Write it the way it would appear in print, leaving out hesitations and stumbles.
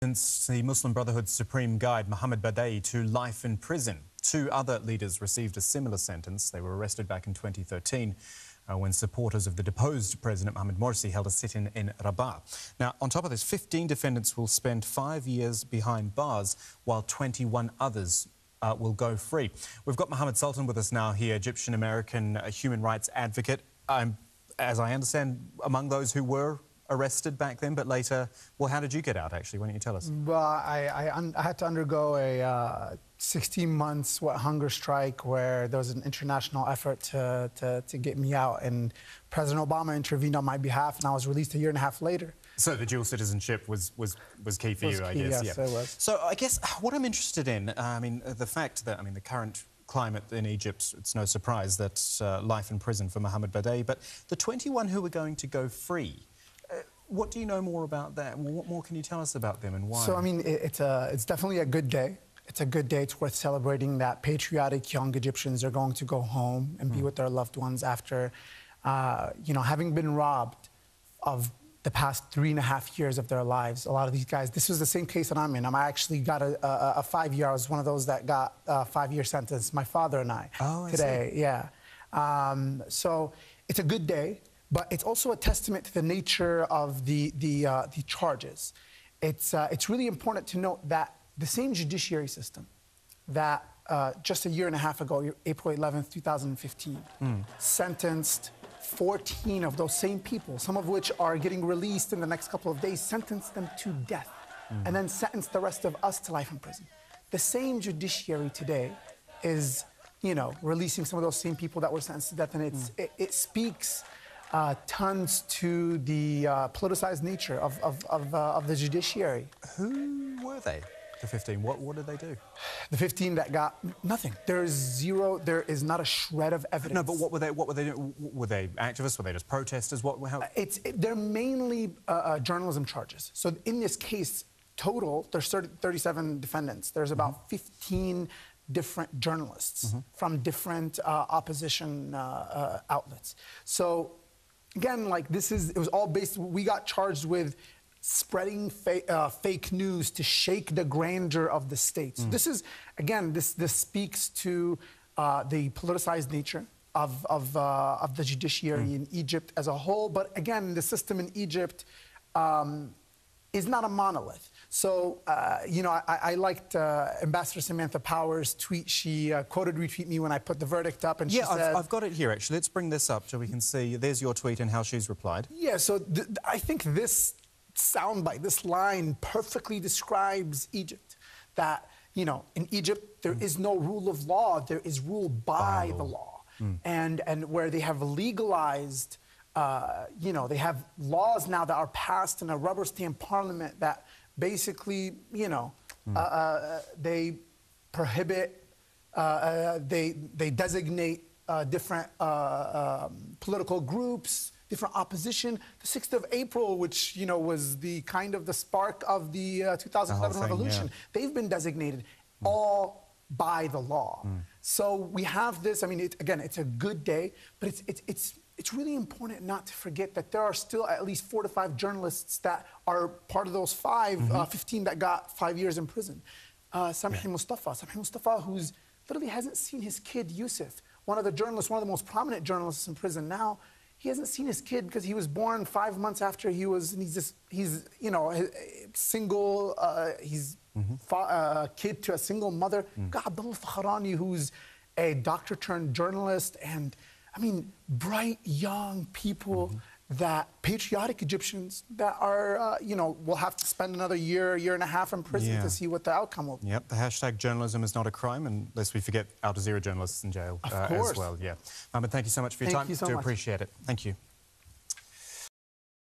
Since the Muslim Brotherhood's Supreme Guide, Mohamed Badai, to life in prison. Two other leaders received a similar sentence. They were arrested back in 2013 when supporters of the deposed President Mohamed Morsi held a sit-in in Rabat. Now, on top of this, 15 defendants will spend 5 years behind bars, while 21 others will go free. We've got Mohamed Soltan with us now here, Egyptian-American human rights advocate. As I understand, among those who were arrested back then, but later, well, how did you get out, actually? Why don't you tell us? Well, I had to undergo a 16 months hunger strike where there was an international effort to get me out, and President Obama intervened on my behalf, and I was released a year and a half later. So the dual citizenship was key for you, I guess. Yes, it was. So I guess what I'm interested in, the fact that, the current climate in Egypt, it's no surprise that life in prison for Mohamed Badai, but the 21 who are going to go free, what do you know more about that? What more can you tell us about them and why? So, it's definitely a good day. It's a good day. It's worth celebrating that patriotic young Egyptians are going to go home and be with their loved ones after, having been robbed of the past 3.5 years of their lives. A lot of these guys, this was the same case that I'm in. I actually got a 5-year. I was one of those that got a 5-year sentence, my father and I, today. See. Yeah. So it's a good day. But it's also a testament to the nature of the charges. It's really important to note that the same judiciary system that just a year and a half ago, April 11th, 2015, sentenced 14 of those same people, some of which are getting released in the next couple of days, sentenced them to death, and then sentenced the rest of us to life in prison. The same judiciary today is, releasing some of those same people that were sentenced to death, and it speaks tons to the politicized nature of the judiciary. Who were they, the 15? What did they do? The 15 that got nothing. There is not a shred of evidence. No, but what were they doing? Were they activists? Were they just protesters? They're mainly journalism charges. So in this case, total, there's 37 defendants. There's about 15 different journalists from different opposition outlets. So again, it was all based, we got charged with spreading fake news to shake the grandeur of the state. So this is, again, this speaks to the politicized nature of the judiciary in Egypt as a whole. But again, the system in Egypt is not a monolith. So, I liked Ambassador Samantha Power's tweet. She retweeted me when I put the verdict up, and she said... I've got it here, actually. Let's bring this up so we can see. There's your tweet and how she's replied. Yeah, so I think this soundbite, this line, perfectly describes Egypt. That, in Egypt, there is no rule of law. There is rule by the law. And where they have legalized... they have laws now that are passed in a rubber stamp parliament that basically, they prohibit, they designate different political groups, different opposition. The 6th of April, which, was the kind of the spark of the 2011 revolution, they've been designated all by the law. So we have this, again, it's a good day, but it's really important not to forget that there are still at least 4 to 5 journalists that are part of those 15 that got 5 years in prison. Samhi Mustafa, who's literally hasn't seen his kid, Yusuf, one of the most prominent journalists in prison now. He hasn't seen his kid because he was born 5 months after he was, and he's single, he's a kid to a single mother. Got Abdullah Fakhrani, who's a doctor turned journalist, and bright young people, that patriotic Egyptians that are, will have to spend another year and a half in prison to see what the outcome will be. Yep, the hashtag journalism is not a crime, and lest we forget Al Jazeera journalists in jail as well. Yeah. Mohamed, thank you so much for your time. Thank you so much. Do appreciate it. Thank you.